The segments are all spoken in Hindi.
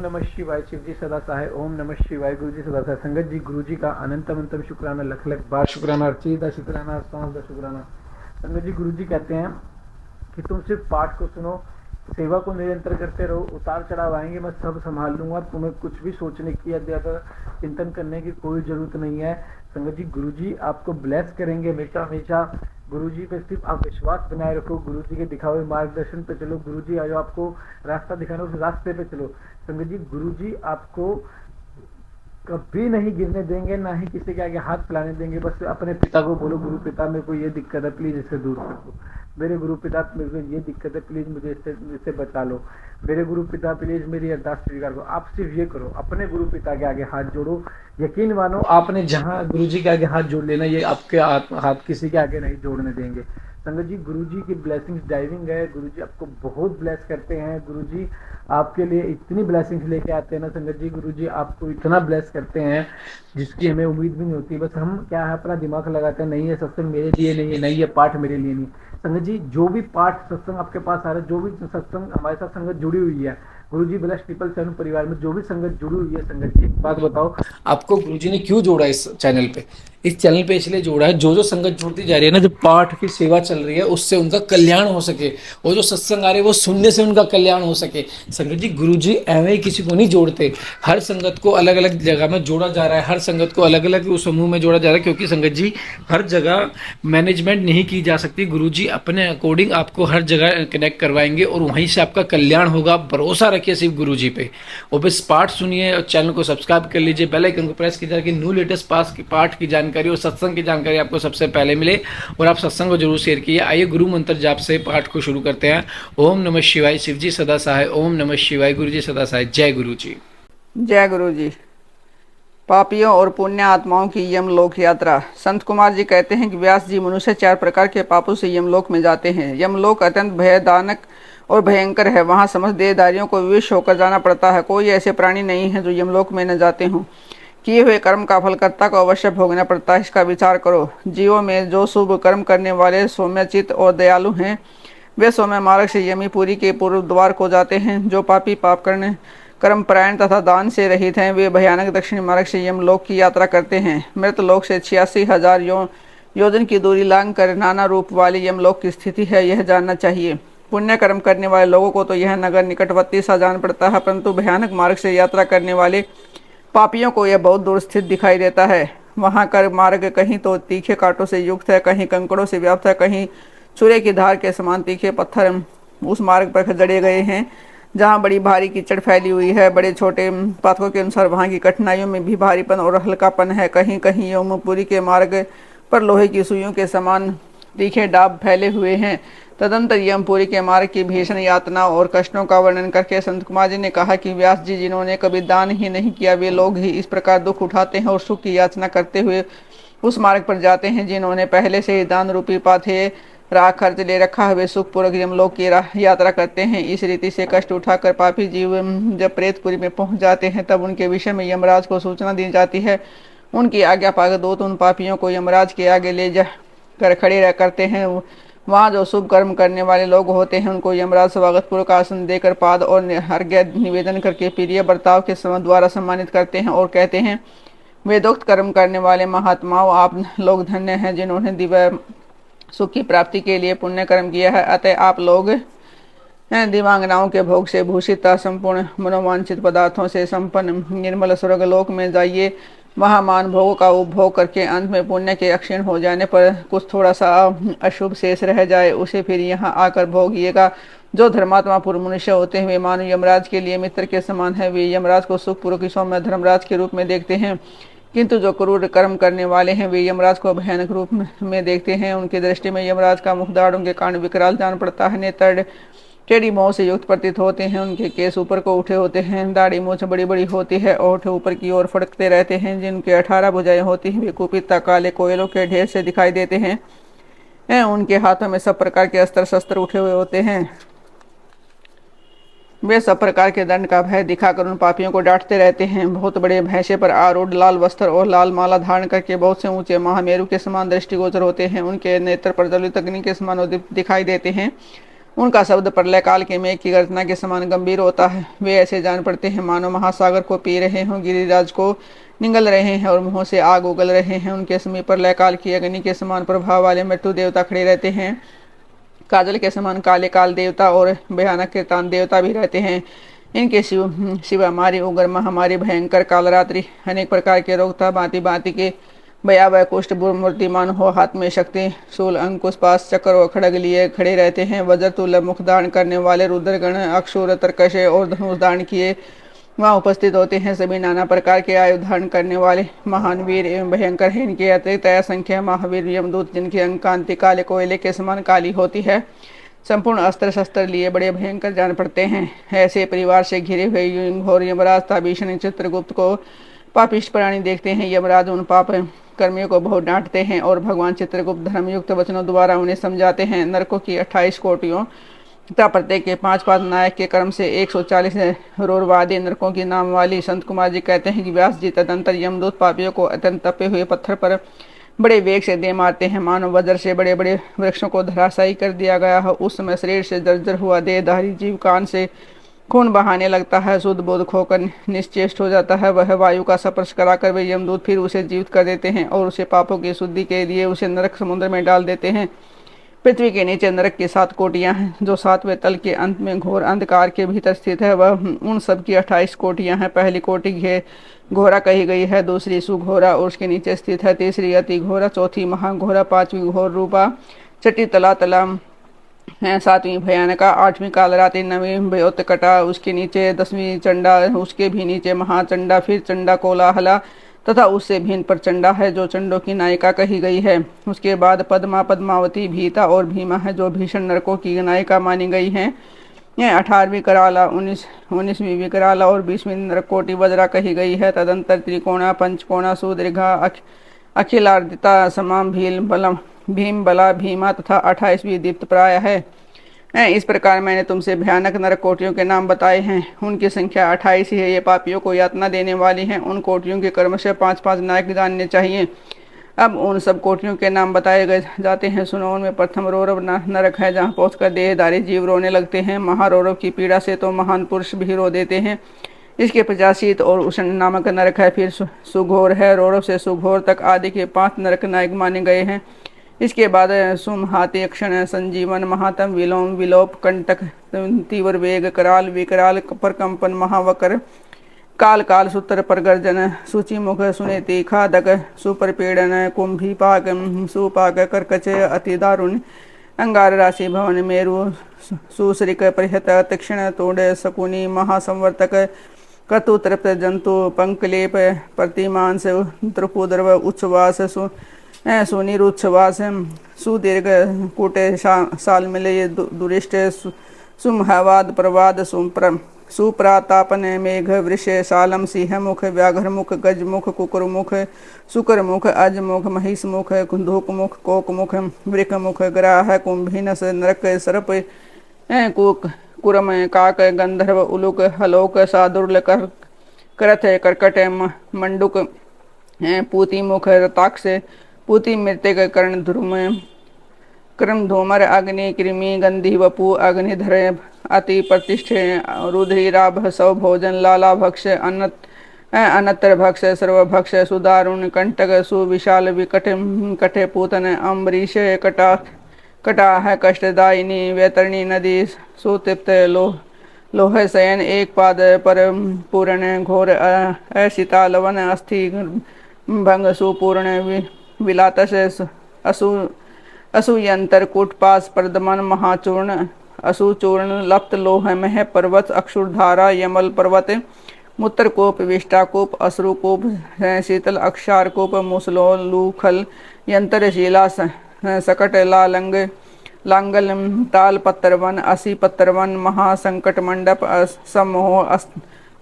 नमः शिवाय। शिव जी सदा सहाय। ओम नमः शिवाय। गुरु जी सदा सहाय। संगत जी, गुरु जी का अनंतम अंतम शुक्राना, लख लख बार शुक्राना, अर्चिता शुक्राना, सांस शुक्राना। संगत जी, गुरु जी कहते हैं कि तुम सिर्फ पाठ को सुनो, सेवा को निरंतर करते रहो, उतार चढ़ाव आएंगे मैं सब संभाल लूंगा, तुम्हें कुछ भी सोचने की या ज्यादा चिंतन करने की कोई जरूरत नहीं है। संगत जी, गुरु जी आपको ब्लेस करेंगे हमेशा हमेशा। गुरु जी पे सिर्फ आप विश्वास बनाए रखो, गुरु जी के दिखाए हुए मार्गदर्शन पे चलो। गुरु जी आज आपको रास्ता दिखाना, उस रास्ते पे चलो। संगत जी, गुरु जी आपको कभी नहीं गिरने देंगे, ना ही किसी के आगे हाथ फैलाने देंगे। बस अपने पिता को बोलो, गुरु पिता मेरे को ये दिक्कत है, प्लीज इससे दूर कर दो। मेरे गुरु पिता मेरे को ये दिक्कत है, प्लीज मुझे इससे बचा लो। मेरे गुरु पिता प्लीज मेरी अरदास स्वीकार करो। आप सिर्फ ये करो, अपने गुरु पिता के आगे हाथ जोड़ो। यकीन मानो, आपने जहाँ गुरु जी के आगे हाथ जोड़ लेना, ये आपके हाथ किसी के आगे नहीं जोड़ने देंगे। संगत जी, गुरु जी की ब्लेसिंग्स डाइविंग है। गुरु जी आपको बहुत ब्लेस करते हैं। गुरु जी आपके लिए इतनी ब्लेसिंग्स लेके आते हैं ना संगत जी, गुरु जी आपको इतना ब्लेस करते हैं जिसकी हमें उम्मीद भी नहीं होती। बस हम क्या है, अपना दिमाग लगाते हैं, नहीं ये सत्संग मेरे लिए नहीं है, नहीं ये पाठ मेरे लिए नहीं। संगत जी, जो भी पाठ सत्संग आपके पास आ रहा है, जो भी सत्संग हमारे साथ संगत जुड़ी हुई है, गुरु जी ब्लेस ट्रिपल सेवन परिवार में जो भी संगत जुड़ी हुई है, संगत जी एक बात बताओ, आपको गुरु जी ने क्यों जोड़ा इस चैनल पे? इस चैनल पे इसलिए जोड़ा है, जो संगत जुड़ती जा रही है ना, जो पाठ की सेवा चल रही है, उससे उनका कल्याण हो सके, और जो सत्संग आ रहे हैं वो सुनने से उनका कल्याण हो सके। संगत जी, गुरु जी एवं ही किसी को नहीं जोड़ते, हर संगत को अलग अलग जगह में जोड़ा जा रहा है, हर संगत को अलग अलग समूह में जोड़ा जा रहा है, क्योंकि संगत जी हर जगह मैनेजमेंट नहीं की जा सकती। गुरु जी अपने अकॉर्डिंग आपको हर जगह कनेक्ट करवाएंगे और वहीं से आपका कल्याण होगा। भरोसा रखिए सिर्फ गुरु जी पे, और बस पाठ सुनिए और चैनल को सब्सक्राइब कर लीजिए, बेल आइकन को प्रेस कीजिए ताकि न्यू लेटेस्ट पास की पाठ की जानकारी और सत्संग की जानकारी आपको सबसे पहले मिले। और आप सत्संग को जरूर शेयर कीजिए। आइए गुरु मंत्र जाप से पाठ को शुरू करते हैं। ओम नमः शिवाय। शिव जी सदा सहाय। ओम नमः शिवाय। गुरु जी सदा सहाय। जय गुरु जी। जय गुरु जी। पापियों और पुण्य आत्माओं की यमलोक यात्रा। संत कुमार जी कहते हैं कि व्यास जी, मनुष्य 4 प्रकार के पापों से यमलोक में जाते हैं। यमलोक अत्यंत भयदानक और भयंकर है। वहाँ समस्त देहधारियों को विवश होकर जाना पड़ता है। कोई ऐसे प्राणी नहीं है जो यमलोक में न जाते हों। किए हुए कर्म का फल कर्ता को अवश्य भोगना पड़ता है, इसका विचार करो। जीवों में जो शुभ कर्म करने वाले सौम्यचित और दयालु हैं, वे सौम्य मार्ग से यमीपुरी के पूर्व द्वार को जाते हैं। जो पापी पाप करने कर्मपरायण तथा दान से रहित हैं, वे भयानक दक्षिणी मार्ग से यमलोक की यात्रा करते हैं। मृत लोक से 86,000 योजन की दूरी लांघ कर नाना रूप वाली यमलोक की स्थिति है, यह जानना चाहिए। पुण्य कर्म करने वाले लोगों को तो यह नगर निकटवर्ती सा जान पड़ता है, परंतु भयानक मार्ग से यात्रा करने वाले पापियों को यह बहुत दूर स्थित दिखाई देता है। वहाँ का मार्ग कहीं तो तीखे कांटों से युक्त है, कहीं कंकड़ों से व्याप्त है, कहीं छुरे की धार के समान तीखे पत्थर उस मार्ग पर जड़े गए हैं। जहाँ बड़ी भारी कीचड़ फैली हुई है, बड़े छोटे पाठकों के अनुसार वहाँ की कठिनाइयों में भी भारीपन और हल्कापन है। कहीं कहीं यमुनापुरी के मार्ग पर लोहे की सुइयों के समान तीखे डाब फैले हुए हैं। तदंतर यमपुरी के मार्ग की भीषण यातना और कष्टों का वर्णन करके संत कुमार जी ने कहा कि व्यास जी, जिन्होंने कभी दान ही नहीं किया, वे लोग ही इस प्रकार दुख उठाते हैं और सुख की याचना करते हुए उस मार्ग पर जाते हैं। जिन्होंने पहले से ही दान रूपी पाथे राह खर्च ले रखा है, वे सुखपूर्वक यमलोक की यात्रा करते हैं। इस रीति से कष्ट उठाकर पापी जीव जब प्रेतपुरी में पहुंच जाते हैं, तब उनके विषय में यमराज को सूचना दी जाती है। उनकी आज्ञा पाकर दूत उन पापियों को यमराज के आगे ले जा कर खड़े रह करते हैं। वहाँ जो शुभ कर्म करने वाले लोग होते हैं, उनको यमराज स्वागत पूर्वक आसन देकर पाद और अर्घ्य निवेदन करके प्रिय बर्ताव के द्वारा सम्मानित करते हैं और कहते हैं, वेदोक्त कर्म करने वाले महात्माओं, आप लोग धन्य हैं जिन्होंने दिव्य सुख की प्राप्ति के लिए पुण्य कर्म किया है। अतः आप लोग दिव्यांगनाओं के भोग से भूषित संपूर्ण मनोवांछित पदार्थों से संपन्न निर्मल स्वर्गलोक में जाइए। वहाँ मान भोगों का उपभोग करके अंत में पुण्य के अक्षीण हो जाने पर कुछ थोड़ा सा अशुभ शेष रह जाए, उसे फिर यहाँ आकर भोगिएगा। जो धर्मात्मा पूर्व मनुष्य होते हैं, वे मानव यमराज के लिए मित्र के समान है। वे यमराज को सुखपूर्वक सौम्य धर्मराज के रूप में देखते हैं, किंतु जो क्रूर कर्म करने वाले हैं, वे यमराज को भयानक रूप में देखते हैं। उनकी दृष्टि में यमराज का मुख दाढ़ों के कारण विकराल जान पड़ता है। नेत्र टेढ़ी मोह से युक्त प्रतीत होते हैं। उनके केस ऊपर को उठे होते हैं, दाढ़ी मूछ बड़ी बड़ी होती है, ओठ ऊपर की ओर फड़कते रहते हैं। जिनके 18 भुजाएं होती हैं, वे कुपिता काले कोयलों के ढेर से दिखाई देते हैं। उनके हाथों में सब प्रकार के अस्त्र शस्त्र उठे हुए होते हैं। वे सब प्रकार के दंड का भय दिखाकर उन पापियों को डांटते रहते हैं। बहुत बड़े भैंसे पर आरूढ़ लाल वस्त्र और लाल माला धारण करके बहुत से ऊंचे महामेरु के समान दृष्टिगोचर होते हैं। उनके नेत्र प्रज्वलित अग्नि के समान दिखाई देते हैं। उनका शब्द प्रलय काल के मेघ की गर्जना के समान गंभीर होता है। वे ऐसे जान पड़ते हैं मानो महासागर को पी रहे हों, गिरिराज को निगल रहे हैं और मुंहों से आग उगल रहे हैं। उनके समीप प्रलय काल की अग्नि के समान प्रभाव वाले मृत्यु देवता खड़े रहते हैं। काजल के समान काले काल देवता और भयानक कीर्तान देवता भी रहते हैं। इनके शिव हमारी उग्र महामारी भयंकर कालरात्रि, अनेक प्रकार के रोग था, भांति भांति के भयावह कुष्ठ मूर्तिमान हो, हाथ में शक्ति शूल अंकुश पास चक्र और खड़ग लिए खड़े रहते हैं। वज्र तुल्य मुख धारण करने वाले रुद्रगण अक्षुर तरकशे और धनुष धारण किए वहाँ उपस्थित होते हैं। सभी नाना प्रकार के आयु धारण करने वाले महान वीर एवं भयंकर हैं। इनके अतिरिक्त असंख्य महावीर यमदूत, जिनकी अंग कांति काले कोयले के समान काली होती है, संपूर्ण अस्त्र शस्त्र लिए बड़े भयंकर जान पड़ते हैं। ऐसे परिवार से घिरे हुए घोर यमराज था भीषण चित्रगुप्त को पापिष्ट प्राणी देखते हैं। यमराज उन पाप कर्मियों को बहुत डांटते हैं और भगवान चित्रगुप्त धर्मयुक्त वचनों द्वारा उन्हें समझाते हैं। नरकों की 28 कोटियों तथा प्रत्येक के 5-5 नायक के क्रम से 140 रोरवादी नरकों की नाम वाली संत कुमार जी कहते हैं कि व्यास जी तदंतर यमदूत पापियों को अत्यंत तपे हुए पत्थर पर बड़े वेग से दे मारते हैं, मानो वज्र से बड़े बड़े वृक्षों को धराशायी कर दिया गया हो। उस समय शरीर से जर्जर हुआ देहधारी जीव कान से खून बहाने लगता है, शुद्ध बोध खोकर निश्चेष्ट हो जाता है। वह वायु का स्पर्श कराकर वे यमदूत फिर उसे जीवित कर देते हैं और उसे पापों की शुद्धि के लिए उसे नरक समुद्र में डाल देते हैं। पृथ्वी के नीचे नरक की 7 कोटियां हैं, जो 7वें तल के अंत में घोर अंधकार के भीतर स्थित है। वह उन सब की 28 कोटियां हैं। पहली कोटि घोरा कही गई है, दूसरी सुघोरा और उसके नीचे स्थित है, तीसरी अति घोरा, चौथी महाघोरा, 5वीं घोर रूपा, छठी तला तला है, 7वीं भयानका, 8वीं कालरात्रि, 9वीं भयोत्कटा, उसके नीचे 10वीं चंडा, उसके भी नीचे महाचंडा, फिर चंडा कोलाहला तथा उससे भिन्न प्रचंडा है, जो चंडों की नायिका कही गई है। उसके बाद पद्मा, पद्मावती, भीता और भीमा है, जो भीषण नरकों की नायिका मानी गई हैं। यह 18वीं कराला, 19वीं विकराला और 20वीं नरकोटि वज्रा कही गई है। तदंतर त्रिकोणा, पंचकोणा, सुदीर्घा, अखिलार्दिता, समाम भीम बला भीमा तथा 28वीं दीप्त प्राय है। इस प्रकार मैंने तुमसे भयानक नरक कोटियों के नाम बताए हैं। उनकी संख्या 28 ही है। ये पापियों को यातना देने वाली हैं। उन कोटियों के क्रमशः 5-5 नायक जानने चाहिए। अब उन सब कोटियों के नाम बताए गए जाते हैं, सुनो। उनमें प्रथम रौरव नरक है, जहाँ पहुंचकर देहधारी जीव रोने लगते हैं। महारौरव की पीड़ा से तो महान पुरुष भी रो देते हैं। इसके पश्चात शीत और उष्ण नामक नरक है, फिर सुघोर है। रौरव से सुघोर तक आदि के 5 नरक नायक माने गए हैं। इसके बाद सुमहाति, क्षण, संजीवन, महातम, विलोम, विलोप, कंटक, तीव्र वेग, कराल, विकराल, प्रकंपन, महावकर, काल काल, सूत्र, प्रगर्जन, सूचिमुख, सुनेति, खादक, सुपरपीड़न, कुंभीपाक, सुपाक, कर्कच, अति दारुण, अंगार राशि, भवन, मेरु, सुसरिक, परिहत, तीक्ष्ण, तोड़, शकुनी, महासंवर्तक, कतु, तृप्त, जंतु, पंकलेप, प्रतिमांस, त्रिपुद्रव, उच्छ्वास, सुनिरुच्छ्वास, सुदीर्घ, कूटे, सालमिलय, दुरिष्ट, सुमहवाद, प्रवाद, सुप्रातापन, मेघ, वृष, सालम, सिंहमुख, व्याघ्रमुख, गजमुख, कुकुरमुख, शुक्रमुख, अजमुख, महिषमुख, धूकमुख, कोकमुख, वृकमुख, ग्राह, कुंभिनस, नरक, सर्प, कुरम, काक, गंधर्व, उलुक, हलोक, सादुर्ल, करथ, कर्कट, मंडुक, पूतिमुख, रताक्ष, पूति, मृत्यक, कर्ण, ध्रुम, क्रम, धूमर, अग्नि, कृमि, गंधी, वपु, अग्निधर, अति प्रतिष्ठ, रुधिराभ, सौ भोजन, लाला भक्ष, अनत्र भक्ष, सर्वभक्ष, सुदारुण, कंटक, सुविशाल, विकट, कटे, पूतन, अम्बरीश, कटाह, कष्टदायिनी, वैतरणी नदी, सुतृप्त, लोह शयन, एक पाद पर पूर्ण, घोर, अशिता, लवन, अस्थि भंग, सुपूर्ण, विलातस, असुयंतर, कूटपास, प्रदमन, महाचूर्ण, असुचूर्ण, लप्त, लोहमय, पर्वत, अक्षुरधारा, यमल पर्वत, मूत्रकूप, विष्टाकूप, अश्रुकूप, शीतल, अक्षारकूप, मुसलोलूखल, यंत्र, शिला, सकट, लांगल, ताल पत्तरवन, असी पत्तरवन, महासंकट मंडप, समोह,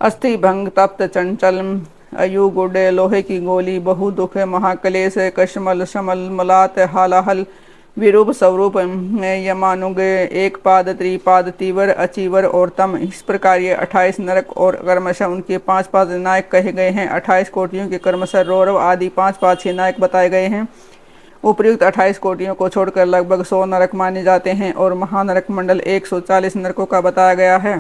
अस्थि भंग, तप्त, चंचल, अयु, गुड, लोहे की गोली, बहु दुख, महाकलेश, कशमल, शमल, मलात, हालाहल, विरूप, स्वरूप, यमानुग, एक पाद, त्रिपाद, तीवर, अचीवर और तम। इस प्रकार ये 28 नरक और क्रमशः उनके 5-5 नायक कहे गए हैं। 28 कोटियों के क्रमशः रौरव आदि 5-5 नायक बताए गए हैं। उपर्युक्त 28 कोटियों को छोड़कर लगभग 100 नरक माने जाते हैं और महानरक मंडल 140 नरकों का बताया गया है।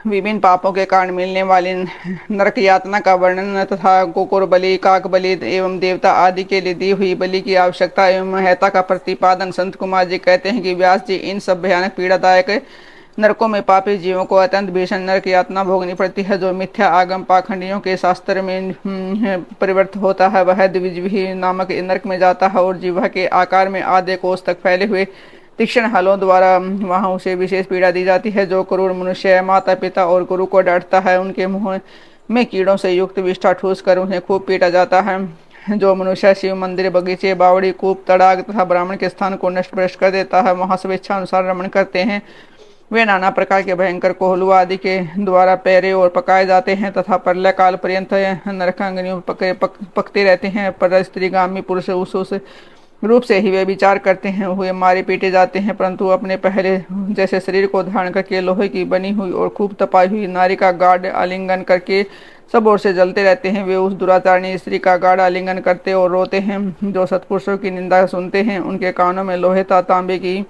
विभिन्न पापों के कारण मिलने वाली नरक यातना का वर्णन तथा कुकुर बलि, काक बलि एवं देवता आदि के लिए दी हुई बलि की आवश्यकता एवं महत्ता का प्रतिपादन संत कुमार जी कहते हैं कि व्यास जी इन सब भयानक पीड़ादायक नरकों में पापी जीवों को अत्यंत भीषण नरक यातना भोगनी पड़ती है। जो मिथ्या आगम पाखंडियों के शास्त्र में परिवर्त होता है वह द्विजवी नामक नरक में जाता है और जीवा के आकार में आधे कोस तक फैले हुए तीक्ष्ण हलों द्वारा वहां उसे विशेष पीड़ा दी जाती है। जो क्रूर मनुष्य माता पिता और गुरु को डांटता है उनके मुंह में कीड़ों से युक्त विष्ठा ठूस कर उन्हें खूब पीटा जाता है। जो मनुष्य शिव मंदिर, बगीचे, बावड़ी, कूप, तड़ाग तथा ब्राह्मण के स्थान को नष्ट भ्रष्ट कर देता है, वहां स्वेच्छा अनुसार रमण करते हैं, वे नाना प्रकार के भयंकर कोहलू आदि के द्वारा पैरे और पकाए जाते हैं तथा प्रलय काल पर्यंत नरकाग्नियों पकते रहते हैं। पर स्त्रीगामी पुरुष उस रूप से ही वे विचार करते हैं हुए मारे पीटे जाते हैं, परंतु अपने पहले जैसे शरीर को धारण करके लोहे की बनी हुई और खूब तपाई हुई नारी का गाढ़ आलिंगन करके सब ओर से जलते रहते हैं। वे उस दुराचारणी स्त्री का गाढ़ आलिंगन करते और रोते हैं। जो सत्पुरुषों की निंदा सुनते हैं उनके कानों में लोहे तथा तांबे की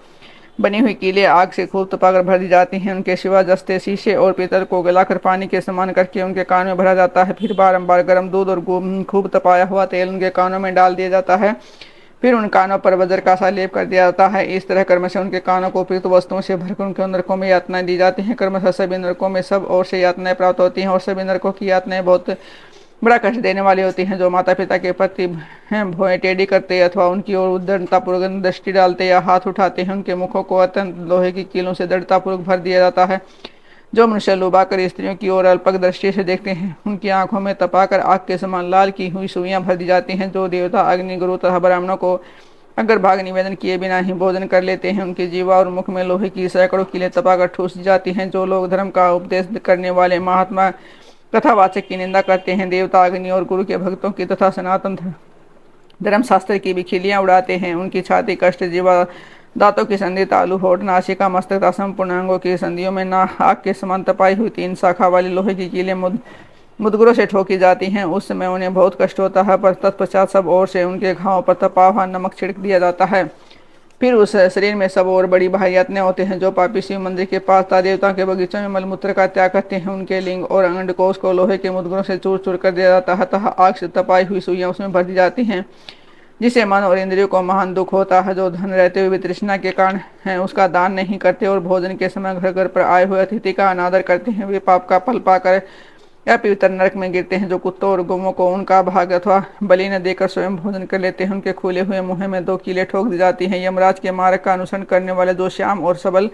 बनी हुई कीले आग से खूब तपाकर भर दी जाती हैं। उनके सिवा जस्ते, शीशे और पीतल को गलाकर पानी के समान करके उनके कान में भरा जाता है। फिर बारंबार गर्म दूध और खूब तपाया हुआ तेल उनके कानों में डाल दिया जाता है। फिर उन कानों पर वज्र का सा लेप कर दिया जाता है। इस तरह कर्म से उनके कानों को उपयुक्त वस्तुओं से भरकर उनके नरकों में यातनाएं दी जाती हैं। कर्म से सभी नरकों में सब ओर से यातनाएं प्राप्त होती हैं और सभी नरकों की यातनाएं बहुत बड़ा कष्ट देने वाली होती हैं। जो माता पिता के प्रति भौहें टेढ़ी करते अथवा उनकी ओर उद्धरणतापूर्वक दृष्टि डालते या हाथ उठाते हैं उनके मुखों को अत्यंत लोहे की कीलों से दृढ़तापूर्वक भर दिया जाता है। जो मनुष्य लुभाकर स्त्रियों की ओर अल्पक दृष्टि से देखते हैं उनकी आंखों में तपाकर आग के समान लाल की हुई सुइयां भर दी जाती हैं। जो देवता, अग्नि, गुरु तथा ब्राह्मणों को अगर भाग निवेदन किए बिना ही भोजन कर लेते हैं उनकी जीवा और मुख में लोहे की सैकड़ों कीलें तपाकर ठूस दी जाती हैं। जो लोग धर्म का उपदेश करने वाले महात्मा कथावाचक की निंदा करते हैं, देवता, अग्नि और गुरु के भक्तों की तथा सनातन धर्म शास्त्र की भी खिलियां उड़ाते हैं, उनकी छाती, कष्ट, जीवा, दांतों की संधि, तालु, होठ, नासिका, मस्तक तथा संपूर्ण अंगों की संधियों में ना आग के समान तपाई हुई 3 शाखा वाली लोहे की कीलें मुदगरों से ठोकी जाती हैं। उस समय उन्हें बहुत कष्ट होता है, पर तत्पश्चात सब ओर से उनके घावों पर तपा हुआ नमक छिड़क दिया जाता है। फिर उस शरीर में सब और बड़ी भारी यातनाएं होते हैं। जो पापी शिव मंदिर के पास तथा देवताओं के बगीचों में मलमूत्र का त्याग करते हैं उनके लिंग और अंडकोश को लोहे के मुदगरों से चूर चूर कर दिया जाता है तथा आग से तपाई हुई सुइयां उसमें भर दी जाती हैं, जिससे मन और इंद्रियों को महान दुख होता है। जो धन रहते हुए भी तृष्णा के कारण है उसका दान नहीं करते और भोजन के समय घर घर पर आए हुए अतिथि का अनादर करते हैं वे पाप का फल पाकर या पवित्र नरक में गिरते हैं। जो कुत्तों और गौओं को उनका भाग अथवा बलि न देकर स्वयं भोजन कर लेते हैं उनके खुले हुए मुंह में 2 कीलें ठोक दी जाती हैं। यमराज के मार्ग का अनुसरण करने वाले जो श्याम और सबल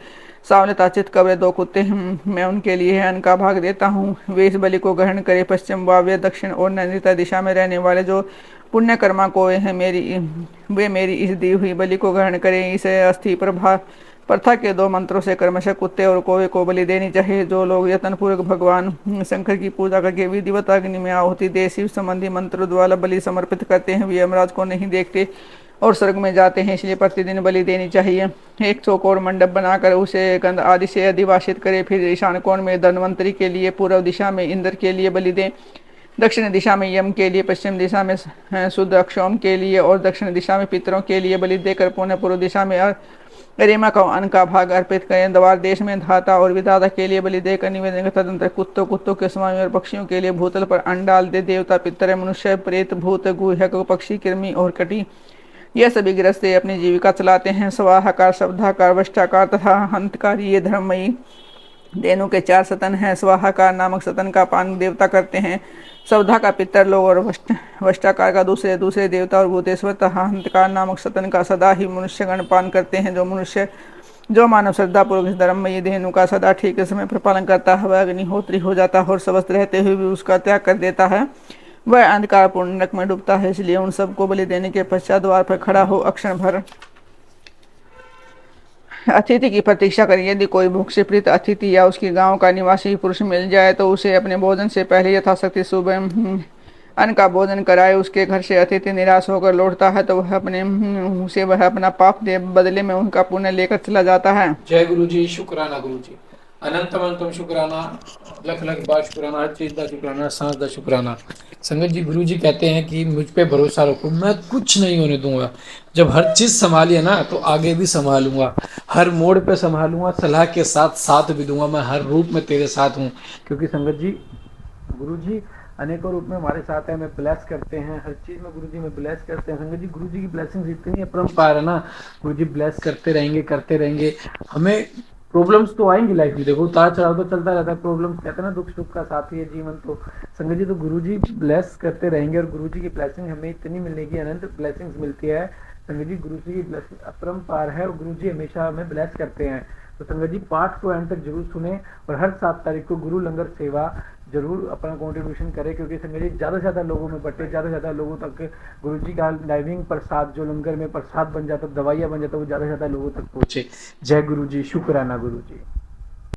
सावले चित कबरे 2 कुत्ते मैं उनके लिए अन्न का भाग देता हूँ, वे इस बलि को ग्रहण करे। पश्चिम, वायव्य, दक्षिण और नैनीता दिशा में रहने वाले जो पुण्य कर्मा को है वे मेरी इस दी हुई बलि को ग्रहण करें। इस अस्थि प्रथा के 2 मंत्रों से क्रमशः कुत्ते और कौवे को बलि देनी चाहिए। जो लोग यत्नपूर्वक भगवान शंकर की पूजा करके विधिवत अग्नि में आहुति दे शिव संबंधी मंत्रों द्वारा बलि समर्पित करते हैं वे यमराज को नहीं देखते और स्वर्ग में जाते हैं, इसलिए प्रतिदिन बलि देनी चाहिए। एक चौकोर मंडप बनाकर उसे गंध आदि से अधिवासित करे। फिर ईशान कोण में धन्वंतरी के लिए, पूर्व दिशा में इंद्र के लिए बलि दें, दक्षिण दिशा में यम के लिए, पश्चिम दिशा में शुद्ध अक्षोम के लिए और दक्षिण दिशा में पितरों के लिए बलि देकर पुनः पूर्व दिशा में गरिमा का अन्न का भाग अर्पित करें। द्वार देश में धाता और विधाता के लिए बलि देकर निवेदन का तदंतर कुत्तों के स्वामी और पक्षियों के लिए भूतल पर अन्न डाल दे। देवता, पितर, मनुष्य, प्रेत, भूत, गुह्यक, पक्षी, कृमि और कटी यह सभी गृहस्थी अपनी जीविका चलाते हैं। स्वाहाकार, शब्दाकार, वष्टाकार तथा हंतकार ये धर्ममयी देनों के 4 सतन हैं। स्वाहाकार नामक सतन का पान देवता करते हैं, सवधा का पितर लोग और वष्टाकार का दूसरे देवता और भूतेश्वर तथा हंतकार नामक सतन का सदा ही मनुष्यगण पान करते हैं। जो मानव श्रद्धा पूर्वक इस धर्ममयी धेनु का सदा ठीक समय पर पालन करता है वह अग्निहोत्री हो जाता है और स्वस्थ रहते हुए भी उसका त्याग कर देता है, वह अंधकार पूर्ण नरक में डूबता है। इसलिए उन सबको बलि देने के पश्चात द्वार पर खड़ा हो अक्षण भर अतिथि की प्रतीक्षा करें। यदि कोई भूख से पीड़ित अतिथि या उसकी गांव का निवासी पुरुष मिल जाए तो उसे अपने भोजन से पहले यथाशक्ति सुबह अन्न का भोजन कराए। उसके घर से अतिथि निराश होकर लौटता है तो वह अपना पाप दे बदले में उनका पुण्य लेकर चला जाता है। जय गुरु जी, शुक्राना गुरु जी, अनंतम शुक्राना। लख लख बार शुक्राना, हर चीज का शुक्राना, सांस का शुक्राना। संगत जी, गुरु जी कहते हैं कि मुझ पे भरोसा रखो, मैं कुछ नहीं होने दूंगा। जब हर चीज संभाली है ना, तो आगे भी संभालूंगा, हर मोड़ पे संभालूंगा, सलाह के साथ साथ भी दूंगा, मैं हर रूप में तेरे साथ हूँ। क्योंकि संगत जी, गुरु जी अनेकों रूप में हमारे साथ है, हमें ब्लेस करते हैं, हर चीज में गुरु जी में ब्लेस करते हैं। संगत जी, गुरु जी की ब्लेसिंग इतनी अपरंपार है ना, गुरु जी ब्लेस करते रहेंगे। हमें प्रॉब्लम्स तो आएंगी लाइफ में, देखो उतार चढ़ाव तो चलता रहता है, प्रॉब्लम्स कहते हैं ना दुख सुख का साथी है जीवन। तो संगत जी, तो गुरु जी ब्लेस करते रहेंगे, और गुरु जी की ब्लेसिंग हमें इतनी मिलेगी, अनंत ब्लेसिंग्स मिलती है। संगत जी, गुरु जी की ब्लेसिंग अपरंपार है, और गुरु जी हमेशा हमें ब्लेस करते हैं। तो संगत जी, पाठ को एंड तक जरूर सुने, और हर 7 तारीख को गुरु लंगर सेवा जरूर अपना कंट्रीब्यूशन करें। क्योंकि संगत जी, ज़्यादा से ज़्यादा लोगों में बटे, ज़्यादा से ज़्यादा लोगों तक गुरु जी का लाइविंग प्रसाद, जो लंगर में प्रसाद बन जाता, दवाइयाँ बन जाता, वो ज़्यादा से ज़्यादा लोगों तक पहुँचे। जय गुरु जी, शुक्राना गुरु जी।